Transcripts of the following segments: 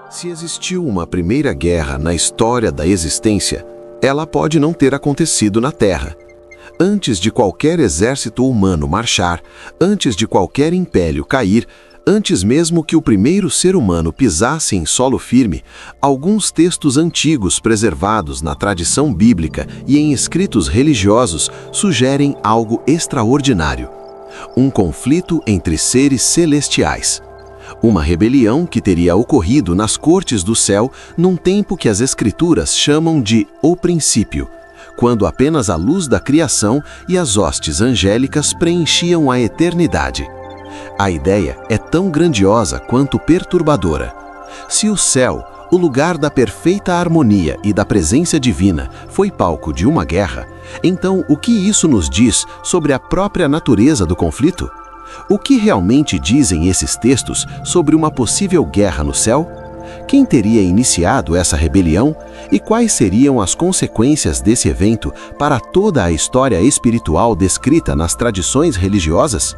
Se existiu uma primeira guerra na história da existência, ela pode não ter acontecido na Terra. Antes de qualquer exército humano marchar, antes de qualquer império cair, antes mesmo que o primeiro ser humano pisasse em solo firme, alguns textos antigos preservados na tradição bíblica e em escritos religiosos sugerem algo extraordinário: um conflito entre seres celestiais. Uma rebelião que teria ocorrido nas cortes do céu num tempo que as Escrituras chamam de O Princípio, quando apenas a luz da criação e as hostes angélicas preenchiam a eternidade. A ideia é tão grandiosa quanto perturbadora. Se o céu, o lugar da perfeita harmonia e da presença divina, foi palco de uma guerra, então o que isso nos diz sobre a própria natureza do conflito? O que realmente dizem esses textos sobre uma possível guerra no céu? Quem teria iniciado essa rebelião e quais seriam as consequências desse evento para toda a história espiritual descrita nas tradições religiosas?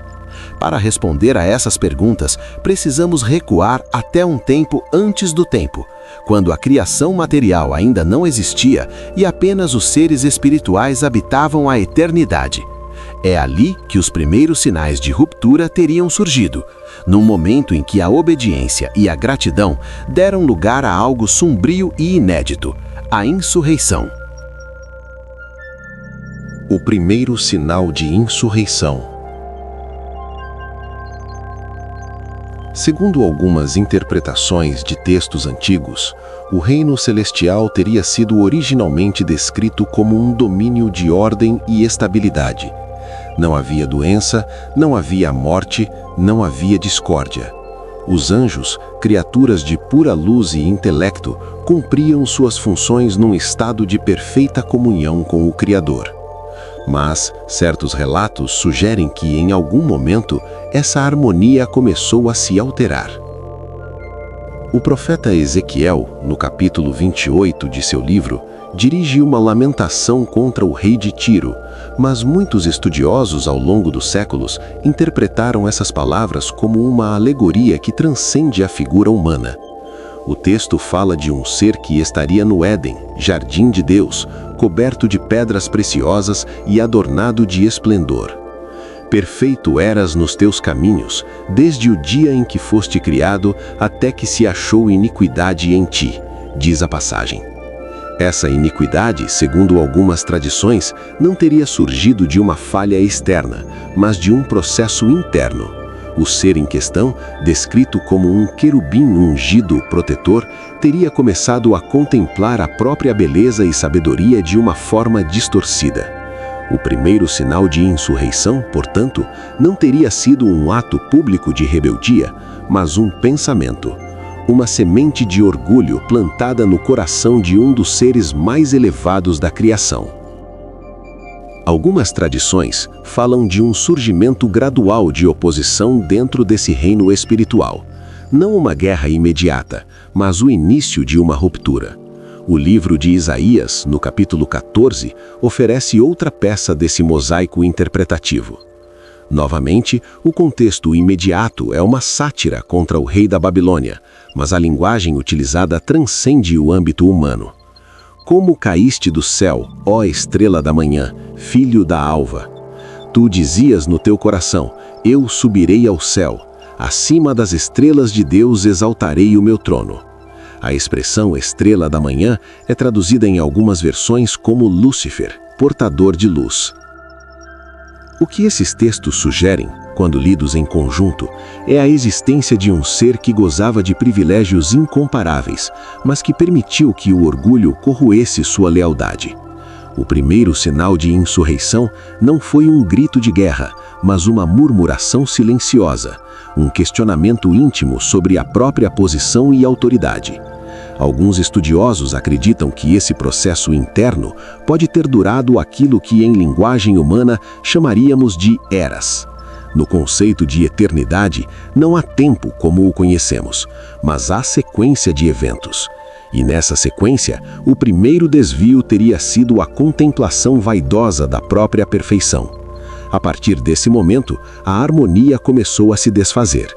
Para responder a essas perguntas, precisamos recuar até um tempo antes do tempo, quando a criação material ainda não existia e apenas os seres espirituais habitavam a eternidade. É ali que os primeiros sinais de ruptura teriam surgido, num momento em que a obediência e a gratidão deram lugar a algo sombrio e inédito: a insurreição. O primeiro sinal de insurreição. Segundo algumas interpretações de textos antigos, o reino celestial teria sido originalmente descrito como um domínio de ordem e estabilidade. Não havia doença, não havia morte, não havia discórdia. Os anjos, criaturas de pura luz e intelecto, cumpriam suas funções num estado de perfeita comunhão com o Criador. Mas certos relatos sugerem que, em algum momento, essa harmonia começou a se alterar. O profeta Ezequiel, no capítulo 28 de seu livro, dirige uma lamentação contra o rei de Tiro, mas muitos estudiosos ao longo dos séculos interpretaram essas palavras como uma alegoria que transcende a figura humana. O texto fala de um ser que estaria no Éden, jardim de Deus, coberto de pedras preciosas e adornado de esplendor. Perfeito eras nos teus caminhos, desde o dia em que foste criado até que se achou iniquidade em ti, diz a passagem. Essa iniquidade, segundo algumas tradições, não teria surgido de uma falha externa, mas de um processo interno. O ser em questão, descrito como um querubim ungido protetor, teria começado a contemplar a própria beleza e sabedoria de uma forma distorcida. O primeiro sinal de insurreição, portanto, não teria sido um ato público de rebeldia, mas um pensamento. Uma semente de orgulho plantada no coração de um dos seres mais elevados da criação. Algumas tradições falam de um surgimento gradual de oposição dentro desse reino espiritual. Não uma guerra imediata, mas o início de uma ruptura. O livro de Isaías, no capítulo 14, oferece outra peça desse mosaico interpretativo. Novamente, o contexto imediato é uma sátira contra o rei da Babilônia, mas a linguagem utilizada transcende o âmbito humano. Como caíste do céu, ó estrela da manhã, filho da alva? Tu dizias no teu coração: eu subirei ao céu, acima das estrelas de Deus exaltarei o meu trono. A expressão estrela da manhã é traduzida em algumas versões como Lúcifer, portador de luz. O que esses textos sugerem, quando lidos em conjunto, é a existência de um ser que gozava de privilégios incomparáveis, mas que permitiu que o orgulho corroesse sua lealdade. O primeiro sinal de insurreição não foi um grito de guerra, mas uma murmuração silenciosa, um questionamento íntimo sobre a própria posição e autoridade. Alguns estudiosos acreditam que esse processo interno pode ter durado aquilo que em linguagem humana chamaríamos de eras. No conceito de eternidade, não há tempo como o conhecemos, mas há sequência de eventos. E nessa sequência, o primeiro desvio teria sido a contemplação vaidosa da própria perfeição. A partir desse momento, a harmonia começou a se desfazer.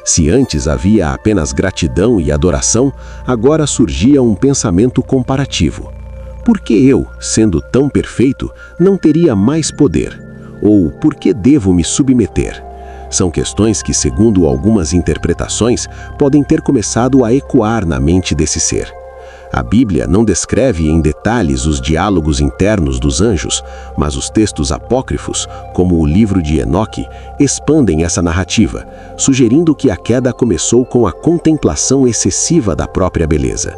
Se antes havia apenas gratidão e adoração, agora surgia um pensamento comparativo. Por que eu, sendo tão perfeito, não teria mais poder? Ou por que devo me submeter? São questões que, segundo algumas interpretações, podem ter começado a ecoar na mente desse ser. A Bíblia não descreve em detalhes os diálogos internos dos anjos, mas os textos apócrifos, como o livro de Enoque, expandem essa narrativa, sugerindo que a queda começou com a contemplação excessiva da própria beleza.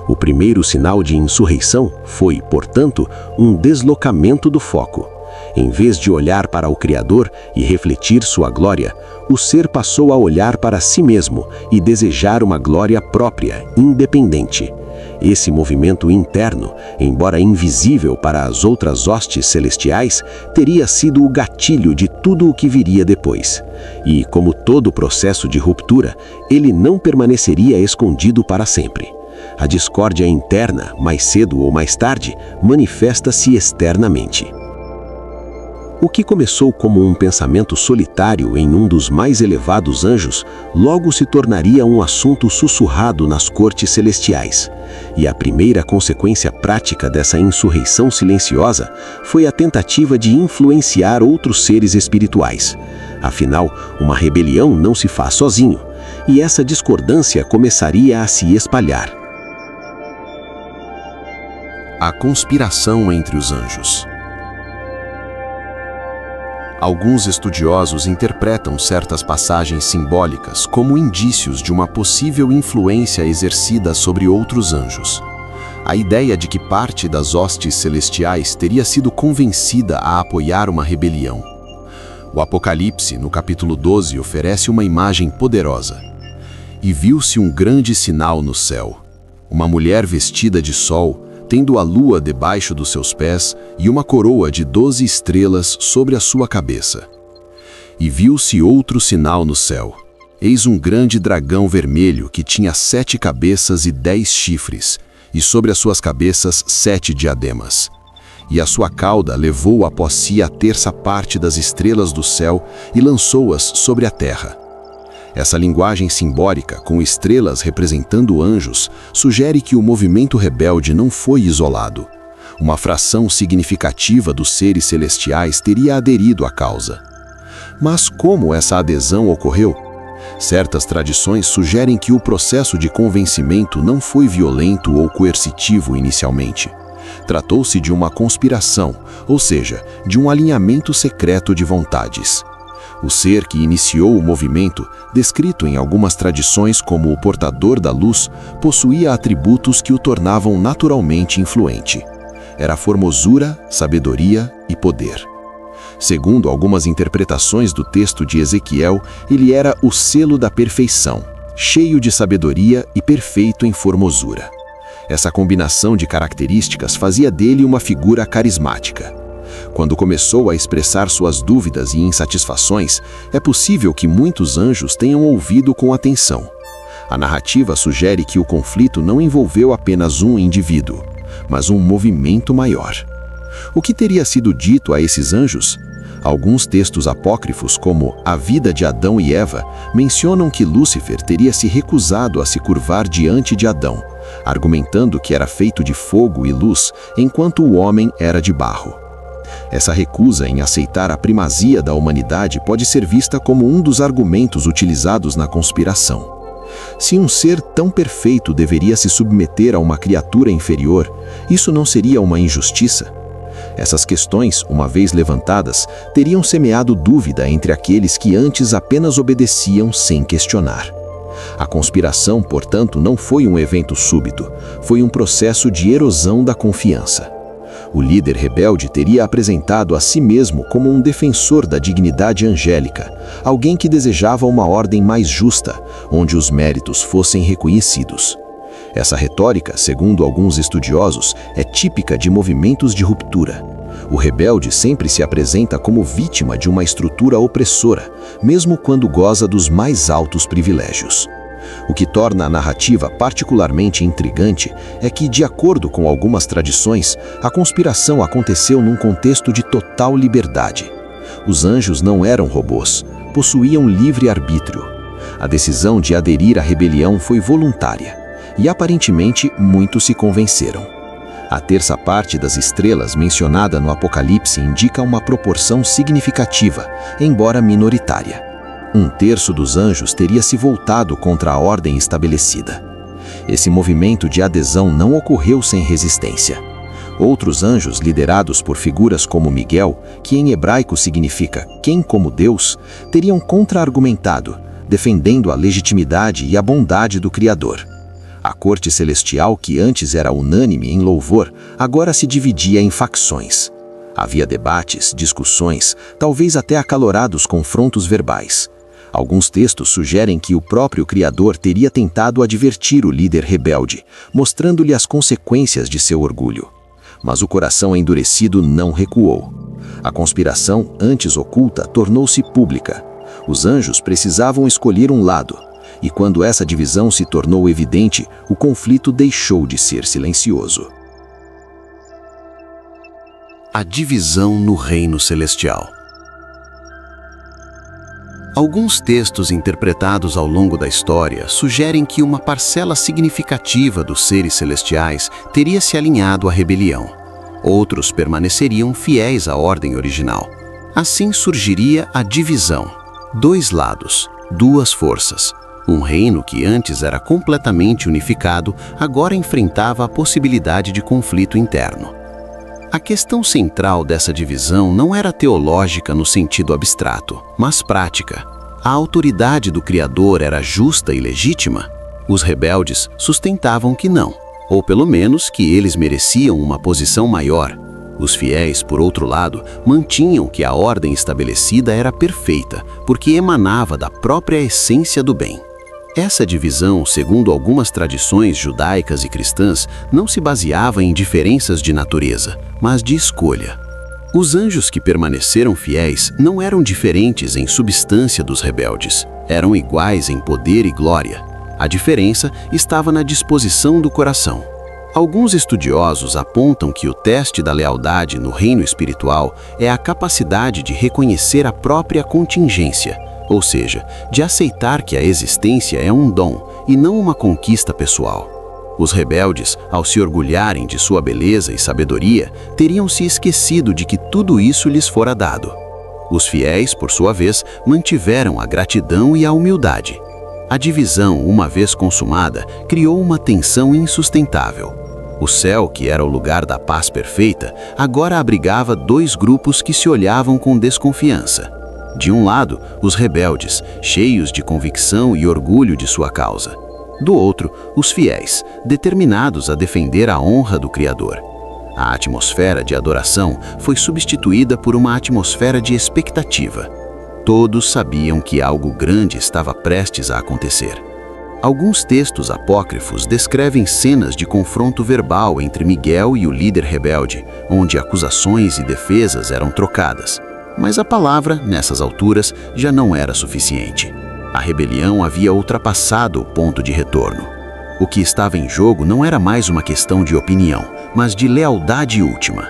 O primeiro sinal de insurreição foi, portanto, um deslocamento do foco. Em vez de olhar para o Criador e refletir sua glória, o ser passou a olhar para si mesmo e desejar uma glória própria, independente. Esse movimento interno, embora invisível para as outras hostes celestiais, teria sido o gatilho de tudo o que viria depois. E, como todo processo de ruptura, ele não permaneceria escondido para sempre. A discórdia interna, mais cedo ou mais tarde, manifesta-se externamente. O que começou como um pensamento solitário em um dos mais elevados anjos, logo se tornaria um assunto sussurrado nas cortes celestiais. E a primeira consequência prática dessa insurreição silenciosa foi a tentativa de influenciar outros seres espirituais. Afinal, uma rebelião não se faz sozinho, e essa discordância começaria a se espalhar. A conspiração entre os anjos. Alguns estudiosos interpretam certas passagens simbólicas como indícios de uma possível influência exercida sobre outros anjos. A ideia de que parte das hostes celestiais teria sido convencida a apoiar uma rebelião. O Apocalipse, no capítulo 12, oferece uma imagem poderosa. E viu-se um grande sinal no céu, uma mulher vestida de sol, tendo a lua debaixo dos seus pés e uma coroa de 12 estrelas sobre a sua cabeça. E viu-se outro sinal no céu. Eis um grande dragão vermelho que tinha 7 cabeças e 10 chifres, e sobre as suas cabeças 7 diademas. E a sua cauda levou após si a terça parte das estrelas do céu e lançou-as sobre a terra. Essa linguagem simbólica, com estrelas representando anjos, sugere que o movimento rebelde não foi isolado. Uma fração significativa dos seres celestiais teria aderido à causa. Mas como essa adesão ocorreu? Certas tradições sugerem que o processo de convencimento não foi violento ou coercitivo inicialmente. Tratou-se de uma conspiração, ou seja, de um alinhamento secreto de vontades. O ser que iniciou o movimento, descrito em algumas tradições como o portador da luz, possuía atributos que o tornavam naturalmente influente. Era formosura, sabedoria e poder. Segundo algumas interpretações do texto de Ezequiel, ele era o selo da perfeição, cheio de sabedoria e perfeito em formosura. Essa combinação de características fazia dele uma figura carismática. Quando começou a expressar suas dúvidas e insatisfações, é possível que muitos anjos tenham ouvido com atenção. A narrativa sugere que o conflito não envolveu apenas um indivíduo, mas um movimento maior. O que teria sido dito a esses anjos? Alguns textos apócrifos, como A Vida de Adão e Eva, mencionam que Lúcifer teria se recusado a se curvar diante de Adão, argumentando que era feito de fogo e luz, enquanto o homem era de barro. Essa recusa em aceitar a primazia da humanidade pode ser vista como um dos argumentos utilizados na conspiração. Se um ser tão perfeito deveria se submeter a uma criatura inferior, isso não seria uma injustiça? Essas questões, uma vez levantadas, teriam semeado dúvida entre aqueles que antes apenas obedeciam sem questionar. A conspiração, portanto, não foi um evento súbito, foi um processo de erosão da confiança. O líder rebelde teria apresentado a si mesmo como um defensor da dignidade angélica, alguém que desejava uma ordem mais justa, onde os méritos fossem reconhecidos. Essa retórica, segundo alguns estudiosos, é típica de movimentos de ruptura. O rebelde sempre se apresenta como vítima de uma estrutura opressora, mesmo quando goza dos mais altos privilégios. O que torna a narrativa particularmente intrigante é que, de acordo com algumas tradições, a conspiração aconteceu num contexto de total liberdade. Os anjos não eram robôs, possuíam livre-arbítrio. A decisão de aderir à rebelião foi voluntária, e aparentemente muitos se convenceram. A terça parte das estrelas mencionada no Apocalipse indica uma proporção significativa, embora minoritária. 1/3 dos anjos teria se voltado contra a ordem estabelecida. Esse movimento de adesão não ocorreu sem resistência. Outros anjos, liderados por figuras como Miguel, que em hebraico significa quem como Deus, teriam contra-argumentado, defendendo a legitimidade e a bondade do Criador. A corte celestial, que antes era unânime em louvor, agora se dividia em facções. Havia debates, discussões, talvez até acalorados confrontos verbais. Alguns textos sugerem que o próprio Criador teria tentado advertir o líder rebelde, mostrando-lhe as consequências de seu orgulho. Mas o coração endurecido não recuou. A conspiração, antes oculta, tornou-se pública. Os anjos precisavam escolher um lado, e quando essa divisão se tornou evidente, o conflito deixou de ser silencioso. A divisão no reino celestial. Alguns textos interpretados ao longo da história sugerem que uma parcela significativa dos seres celestiais teria se alinhado à rebelião. Outros permaneceriam fiéis à ordem original. Assim surgiria a divisão. 2 lados, 2 forças. Um reino que antes era completamente unificado, agora enfrentava a possibilidade de conflito interno. A questão central dessa divisão não era teológica no sentido abstrato, mas prática. A autoridade do Criador era justa e legítima? Os rebeldes sustentavam que não, ou pelo menos que eles mereciam uma posição maior. Os fiéis, por outro lado, mantinham que a ordem estabelecida era perfeita, porque emanava da própria essência do bem. Essa divisão, segundo algumas tradições judaicas e cristãs, não se baseava em diferenças de natureza, mas de escolha. Os anjos que permaneceram fiéis não eram diferentes em substância dos rebeldes, eram iguais em poder e glória. A diferença estava na disposição do coração. Alguns estudiosos apontam que o teste da lealdade no reino espiritual é a capacidade de reconhecer a própria contingência, ou seja, de aceitar que a existência é um dom e não uma conquista pessoal. Os rebeldes, ao se orgulharem de sua beleza e sabedoria, teriam se esquecido de que tudo isso lhes fora dado. Os fiéis, por sua vez, mantiveram a gratidão e a humildade. A divisão, uma vez consumada, criou uma tensão insustentável. O céu, que era o lugar da paz perfeita, agora abrigava 2 grupos que se olhavam com desconfiança. De um lado, os rebeldes, cheios de convicção e orgulho de sua causa. Do outro, os fiéis, determinados a defender a honra do Criador. A atmosfera de adoração foi substituída por uma atmosfera de expectativa. Todos sabiam que algo grande estava prestes a acontecer. Alguns textos apócrifos descrevem cenas de confronto verbal entre Miguel e o líder rebelde, onde acusações e defesas eram trocadas. Mas a palavra, nessas alturas, já não era suficiente. A rebelião havia ultrapassado o ponto de retorno. O que estava em jogo não era mais uma questão de opinião, mas de lealdade última.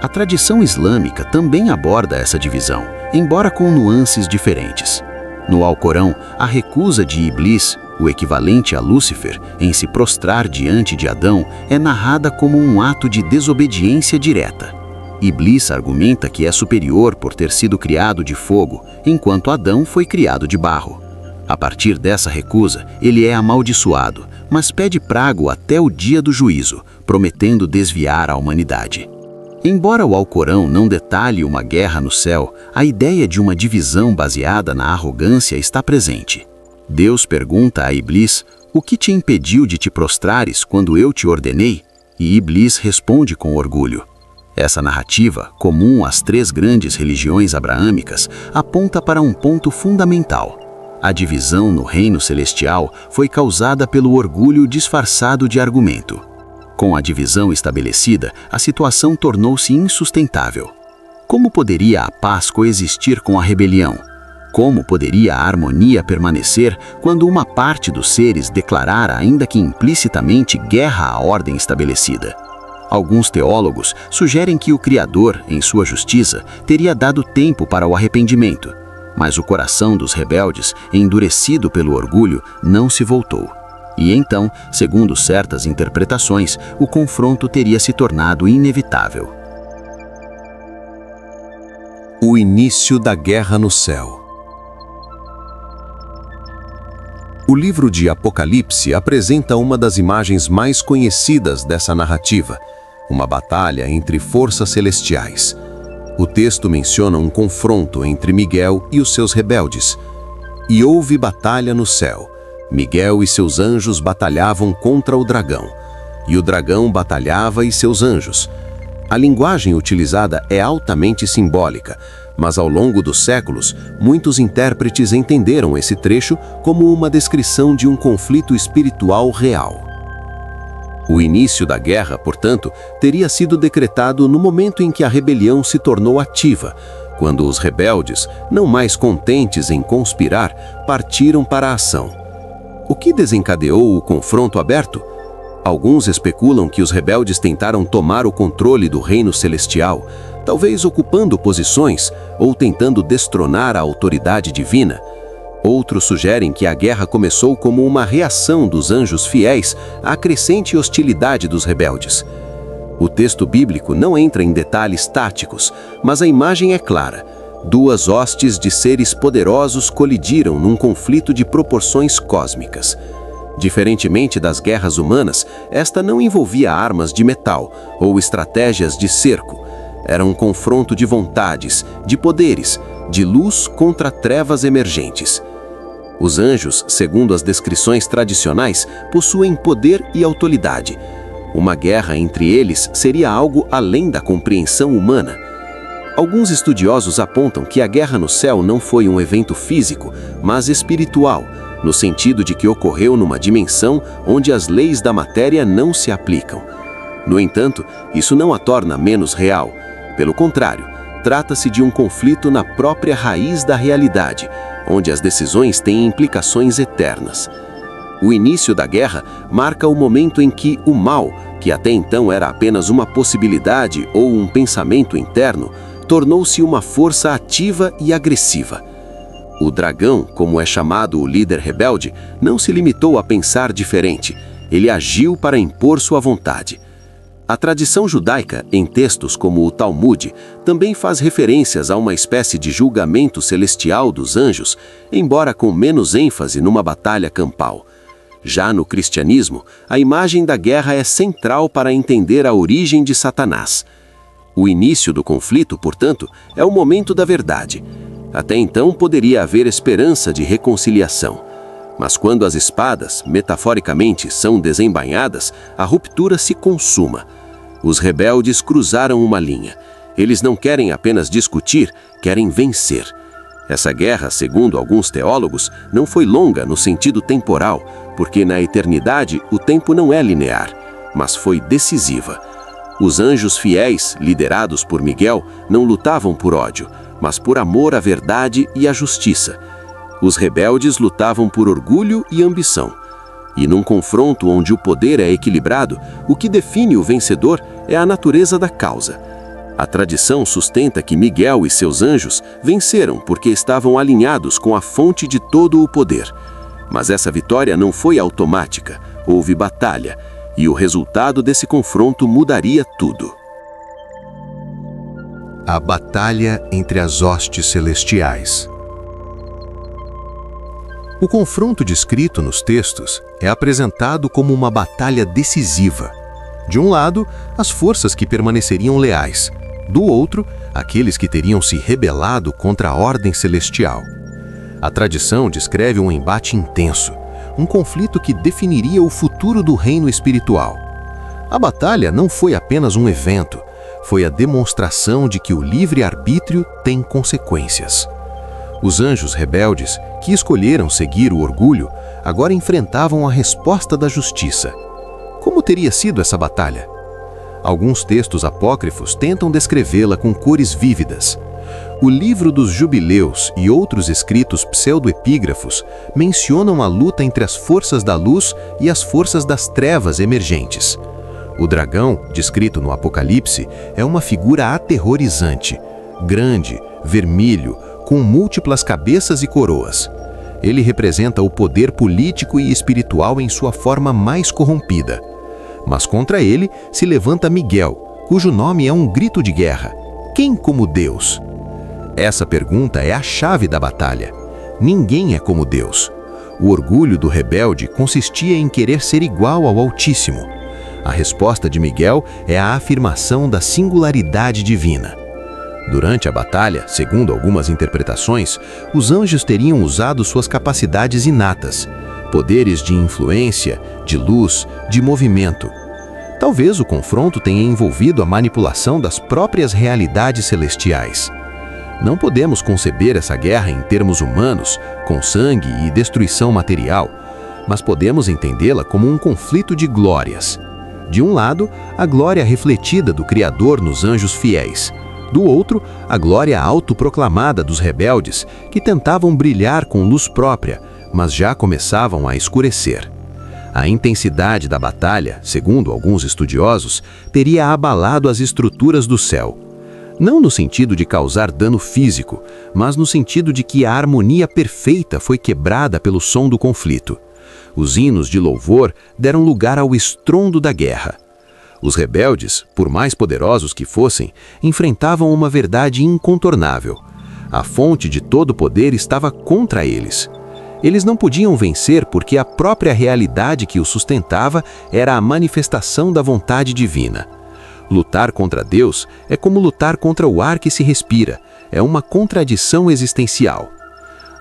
A tradição islâmica também aborda essa divisão, embora com nuances diferentes. No Alcorão, a recusa de Iblis, o equivalente a Lúcifer, em se prostrar diante de Adão, é narrada como um ato de desobediência direta. Iblis argumenta que é superior por ter sido criado de fogo, enquanto Adão foi criado de barro. A partir dessa recusa, ele é amaldiçoado, mas pede prago até o dia do juízo, prometendo desviar a humanidade. Embora o Alcorão não detalhe uma guerra no céu, a ideia de uma divisão baseada na arrogância está presente. Deus pergunta a Iblis: "O que te impediu de te prostrares quando eu te ordenei?" E Iblis responde com orgulho. Essa narrativa, comum às 3 grandes religiões abraâmicas, aponta para um ponto fundamental. A divisão no reino celestial foi causada pelo orgulho disfarçado de argumento. Com a divisão estabelecida, a situação tornou-se insustentável. Como poderia a paz coexistir com a rebelião? Como poderia a harmonia permanecer quando uma parte dos seres declarara, ainda que implicitamente, guerra à ordem estabelecida? Alguns teólogos sugerem que o Criador, em sua justiça, teria dado tempo para o arrependimento. Mas o coração dos rebeldes, endurecido pelo orgulho, não se voltou. E então, segundo certas interpretações, o confronto teria se tornado inevitável. O início da guerra no céu. O livro de Apocalipse apresenta uma das imagens mais conhecidas dessa narrativa, uma batalha entre forças celestiais. O texto menciona um confronto entre Miguel e os seus rebeldes. E houve batalha no céu. Miguel e seus anjos batalhavam contra o dragão. E o dragão batalhava e seus anjos. A linguagem utilizada é altamente simbólica, mas ao longo dos séculos, muitos intérpretes entenderam esse trecho como uma descrição de um conflito espiritual real. O início da guerra, portanto, teria sido decretado no momento em que a rebelião se tornou ativa, quando os rebeldes, não mais contentes em conspirar, partiram para a ação. O que desencadeou o confronto aberto? Alguns especulam que os rebeldes tentaram tomar o controle do reino celestial, talvez ocupando posições ou tentando destronar a autoridade divina. Outros sugerem que a guerra começou como uma reação dos anjos fiéis à crescente hostilidade dos rebeldes. O texto bíblico não entra em detalhes táticos, mas a imagem é clara. Duas hostes de seres poderosos colidiram num conflito de proporções cósmicas. Diferentemente das guerras humanas, esta não envolvia armas de metal ou estratégias de cerco. Era um confronto de vontades, de poderes, de luz contra trevas emergentes. Os anjos, segundo as descrições tradicionais, possuem poder e autoridade. Uma guerra entre eles seria algo além da compreensão humana. Alguns estudiosos apontam que a guerra no céu não foi um evento físico, mas espiritual, no sentido de que ocorreu numa dimensão onde as leis da matéria não se aplicam. No entanto, isso não a torna menos real. Pelo contrário, trata-se de um conflito na própria raiz da realidade, onde as decisões têm implicações eternas. O início da guerra marca o momento em que o mal, que até então era apenas uma possibilidade ou um pensamento interno, tornou-se uma força ativa e agressiva. O dragão, como é chamado o líder rebelde, não se limitou a pensar diferente. Ele agiu para impor sua vontade. A tradição judaica, em textos como o Talmud, também faz referências a uma espécie de julgamento celestial dos anjos, embora com menos ênfase numa batalha campal. Já no cristianismo, a imagem da guerra é central para entender a origem de Satanás. O início do conflito, portanto, é o momento da verdade. Até então poderia haver esperança de reconciliação. Mas quando as espadas, metaforicamente, são desembainhadas, a ruptura se consuma. Os rebeldes cruzaram uma linha. Eles não querem apenas discutir, querem vencer. Essa guerra, segundo alguns teólogos, não foi longa no sentido temporal, porque na eternidade o tempo não é linear, mas foi decisiva. Os anjos fiéis, liderados por Miguel, não lutavam por ódio, mas por amor à verdade e à justiça. Os rebeldes lutavam por orgulho e ambição. E num confronto onde o poder é equilibrado, o que define o vencedor é a natureza da causa. A tradição sustenta que Miguel e seus anjos venceram porque estavam alinhados com a fonte de todo o poder. Mas essa vitória não foi automática, houve batalha, e o resultado desse confronto mudaria tudo. A batalha entre as hostes celestiais. O confronto descrito nos textos é apresentado como uma batalha decisiva. De um lado, as forças que permaneceriam leais. Do outro, aqueles que teriam se rebelado contra a ordem celestial. A tradição descreve um embate intenso, um conflito que definiria o futuro do reino espiritual. A batalha não foi apenas um evento, foi a demonstração de que o livre-arbítrio tem consequências. Os anjos rebeldes, que escolheram seguir o orgulho, agora enfrentavam a resposta da justiça. Como teria sido essa batalha? Alguns textos apócrifos tentam descrevê-la com cores vívidas. O livro dos Jubileus e outros escritos pseudoepígrafos mencionam a luta entre as forças da luz e as forças das trevas emergentes. O dragão, descrito no Apocalipse, é uma figura aterrorizante, grande, vermelho, com múltiplas cabeças e coroas. Ele representa o poder político e espiritual em sua forma mais corrompida. Mas contra ele se levanta Miguel, cujo nome é um grito de guerra. Quem como Deus? Essa pergunta é a chave da batalha. Ninguém é como Deus. O orgulho do rebelde consistia em querer ser igual ao Altíssimo. A resposta de Miguel é a afirmação da singularidade divina. Durante a batalha, segundo algumas interpretações, os anjos teriam usado suas capacidades inatas, poderes de influência, de luz, de movimento. Talvez o confronto tenha envolvido a manipulação das próprias realidades celestiais. Não podemos conceber essa guerra em termos humanos, com sangue e destruição material, mas podemos entendê-la como um conflito de glórias. De um lado, a glória refletida do Criador nos anjos fiéis. Do outro, a glória autoproclamada dos rebeldes, que tentavam brilhar com luz própria, mas já começavam a escurecer. A intensidade da batalha, segundo alguns estudiosos, teria abalado as estruturas do céu. Não no sentido de causar dano físico, mas no sentido de que a harmonia perfeita foi quebrada pelo som do conflito. Os hinos de louvor deram lugar ao estrondo da guerra. Os rebeldes, por mais poderosos que fossem, enfrentavam uma verdade incontornável. A fonte de todo poder estava contra eles. Eles não podiam vencer porque a própria realidade que os sustentava era a manifestação da vontade divina. Lutar contra Deus é como lutar contra o ar que se respira, é uma contradição existencial.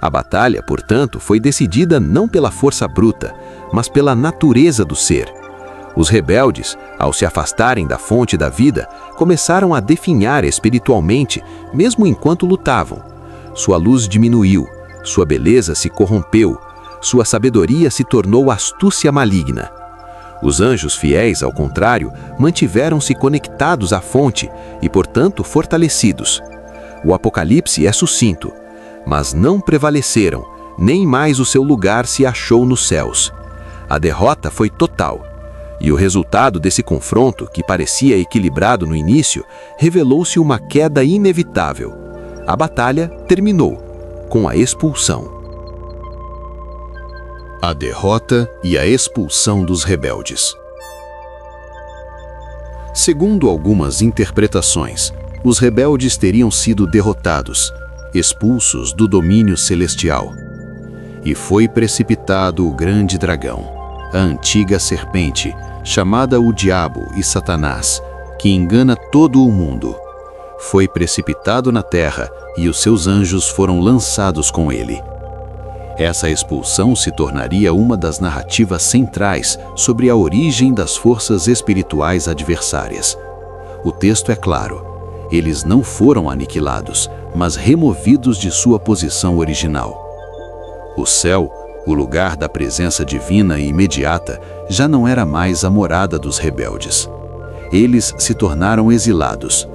A batalha, portanto, foi decidida não pela força bruta, mas pela natureza do ser. Os rebeldes, ao se afastarem da fonte da vida, começaram a definhar espiritualmente, mesmo enquanto lutavam. Sua luz diminuiu, sua beleza se corrompeu, sua sabedoria se tornou astúcia maligna. Os anjos fiéis, ao contrário, mantiveram-se conectados à fonte e, portanto, fortalecidos. O Apocalipse é sucinto, mas não prevaleceram, nem mais o seu lugar se achou nos céus. A derrota foi total, e o resultado desse confronto, que parecia equilibrado no início, revelou-se uma queda inevitável. A batalha terminou, com a expulsão. A derrota e a expulsão dos rebeldes. Segundo algumas interpretações, os rebeldes teriam sido derrotados, expulsos do domínio celestial. E foi precipitado o grande dragão, a antiga serpente, chamada o Diabo e Satanás, que engana todo o mundo. Foi precipitado na terra e os seus anjos foram lançados com ele. Essa expulsão se tornaria uma das narrativas centrais sobre a origem das forças espirituais adversárias. O texto é claro: eles não foram aniquilados, mas removidos de sua posição original. O céu, o lugar da presença divina e imediata, já não era mais a morada dos rebeldes. Eles se tornaram exilados.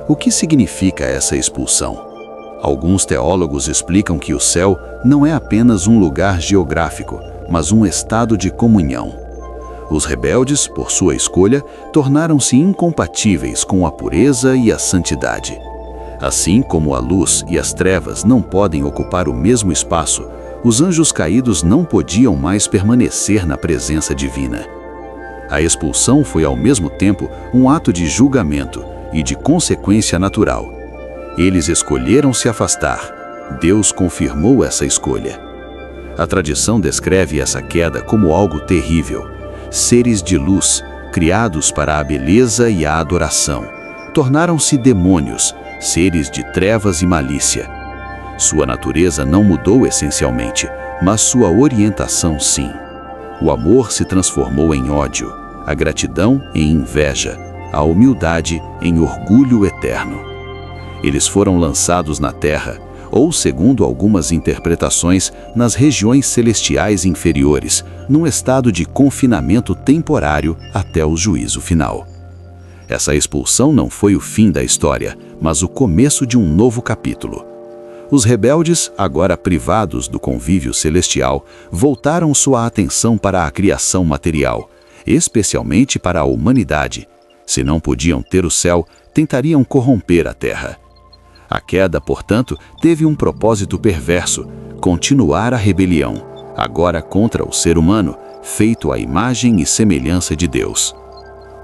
O que significa essa expulsão? Alguns teólogos explicam que o céu não é apenas um lugar geográfico, mas um estado de comunhão. Os rebeldes, por sua escolha, tornaram-se incompatíveis com a pureza e a santidade. Assim como a luz e as trevas não podem ocupar o mesmo espaço, os anjos caídos não podiam mais permanecer na presença divina. A expulsão foi ao mesmo tempo um ato de julgamento e de consequência natural. Eles escolheram se afastar. Deus confirmou essa escolha. A tradição descreve essa queda como algo terrível. Seres de luz, criados para a beleza e a adoração, tornaram-se demônios, seres de trevas e malícia. Sua natureza não mudou essencialmente, mas sua orientação sim. O amor se transformou em ódio, a gratidão em inveja, a humildade em orgulho eterno. Eles foram lançados na terra, ou, segundo algumas interpretações, nas regiões celestiais inferiores, num estado de confinamento temporário até o juízo final. Essa expulsão não foi o fim da história, mas o começo de um novo capítulo. Os rebeldes, agora privados do convívio celestial, voltaram sua atenção para a criação material, especialmente para a humanidade. Se não podiam ter o céu, tentariam corromper a terra. A queda, portanto, teve um propósito perverso: continuar a rebelião, agora contra o ser humano, feito à imagem e semelhança de Deus.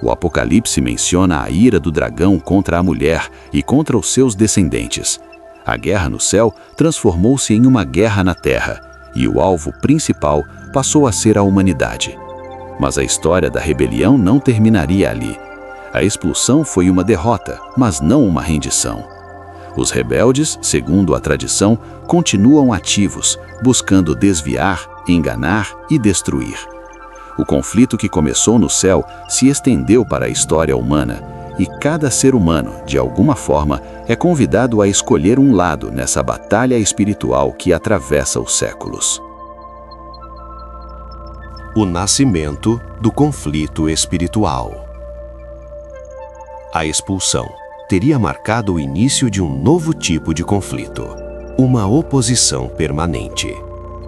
O Apocalipse menciona a ira do dragão contra a mulher e contra os seus descendentes. A guerra no céu transformou-se em uma guerra na terra, e o alvo principal passou a ser a humanidade. Mas a história da rebelião não terminaria ali. A expulsão foi uma derrota, mas não uma rendição. Os rebeldes, segundo a tradição, continuam ativos, buscando desviar, enganar e destruir. O conflito que começou no céu se estendeu para a história humana, e cada ser humano, de alguma forma, é convidado a escolher um lado nessa batalha espiritual que atravessa os séculos. O nascimento do conflito espiritual. A expulsão teria marcado o início de um novo tipo de conflito, uma oposição permanente.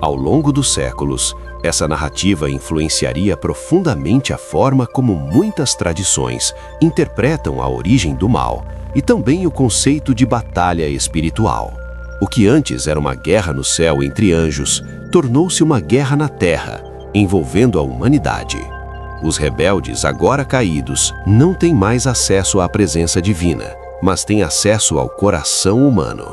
Ao longo dos séculos, essa narrativa influenciaria profundamente a forma como muitas tradições interpretam a origem do mal e também o conceito de batalha espiritual. O que antes era uma guerra no céu entre anjos, tornou-se uma guerra na terra, envolvendo a humanidade. Os rebeldes, agora caídos, não têm mais acesso à presença divina, mas têm acesso ao coração humano.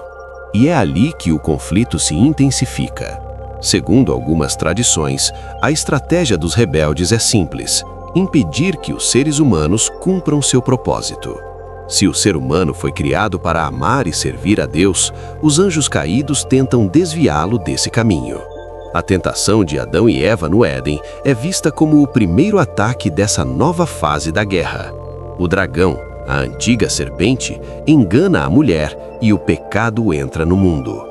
E é ali que o conflito se intensifica. Segundo algumas tradições, a estratégia dos rebeldes é simples: impedir que os seres humanos cumpram seu propósito. Se o ser humano foi criado para amar e servir a Deus, os anjos caídos tentam desviá-lo desse caminho. A tentação de Adão e Eva no Éden é vista como o primeiro ataque dessa nova fase da guerra. O dragão, a antiga serpente, engana a mulher e o pecado entra no mundo.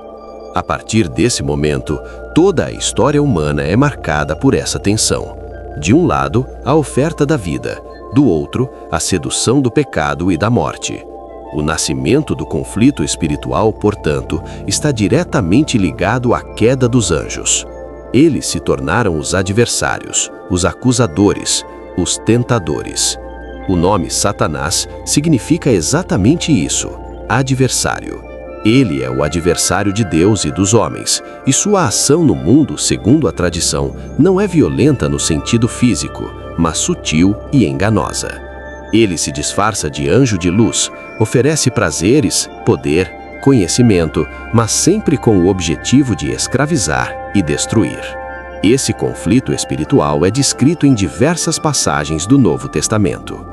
A partir desse momento, toda a história humana é marcada por essa tensão. De um lado, a oferta da vida, do outro, a sedução do pecado e da morte. O nascimento do conflito espiritual, portanto, está diretamente ligado à queda dos anjos. Eles se tornaram os adversários, os acusadores, os tentadores. O nome Satanás significa exatamente isso: adversário. Ele é o adversário de Deus e dos homens, e sua ação no mundo, segundo a tradição, não é violenta no sentido físico, mas sutil e enganosa. Ele se disfarça de anjo de luz, oferece prazeres, poder, conhecimento, mas sempre com o objetivo de escravizar e destruir. Esse conflito espiritual é descrito em diversas passagens do Novo Testamento.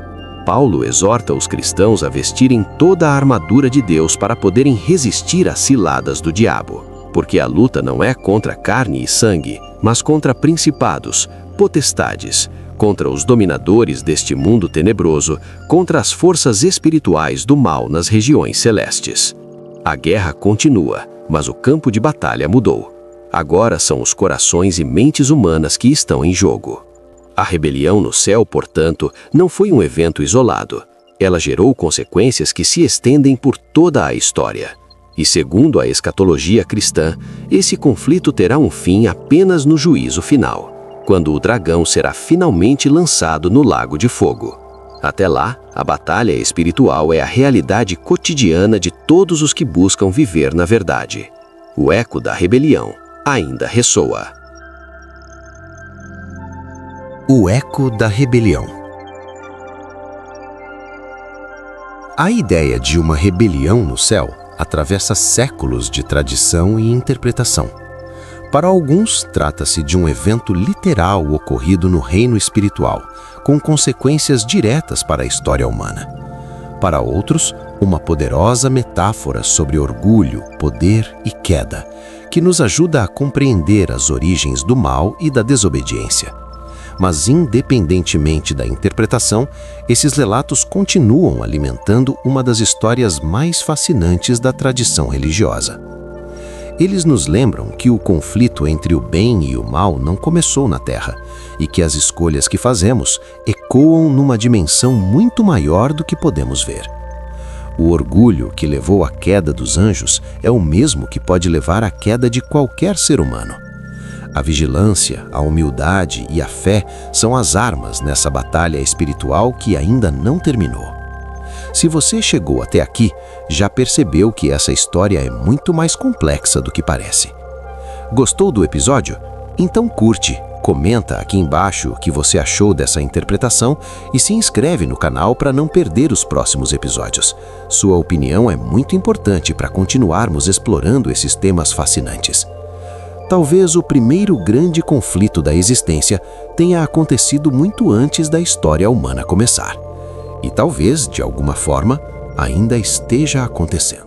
Paulo exorta os cristãos a vestirem toda a armadura de Deus para poderem resistir às ciladas do diabo, porque a luta não é contra carne e sangue, mas contra principados, potestades, contra os dominadores deste mundo tenebroso, contra as forças espirituais do mal nas regiões celestes. A guerra continua, mas o campo de batalha mudou. Agora são os corações e mentes humanas que estão em jogo. A rebelião no céu, portanto, não foi um evento isolado. Ela gerou consequências que se estendem por toda a história. E segundo a escatologia cristã, esse conflito terá um fim apenas no juízo final, quando o dragão será finalmente lançado no lago de fogo. Até lá, a batalha espiritual é a realidade cotidiana de todos os que buscam viver na verdade. O eco da rebelião ainda ressoa. O eco da rebelião. A ideia de uma rebelião no céu atravessa séculos de tradição e interpretação. Para alguns, trata-se de um evento literal ocorrido no reino espiritual, com consequências diretas para a história humana. Para outros, uma poderosa metáfora sobre orgulho, poder e queda, que nos ajuda a compreender as origens do mal e da desobediência. Mas, independentemente da interpretação, esses relatos continuam alimentando uma das histórias mais fascinantes da tradição religiosa. Eles nos lembram que o conflito entre o bem e o mal não começou na Terra, e que as escolhas que fazemos ecoam numa dimensão muito maior do que podemos ver. O orgulho que levou à queda dos anjos é o mesmo que pode levar à queda de qualquer ser humano. A vigilância, a humildade e a fé são as armas nessa batalha espiritual que ainda não terminou. Se você chegou até aqui, já percebeu que essa história é muito mais complexa do que parece. Gostou do episódio? Então curte, comenta aqui embaixo o que você achou dessa interpretação e se inscreve no canal para não perder os próximos episódios. Sua opinião é muito importante para continuarmos explorando esses temas fascinantes. Talvez o primeiro grande conflito da existência tenha acontecido muito antes da história humana começar. E talvez, de alguma forma, ainda esteja acontecendo.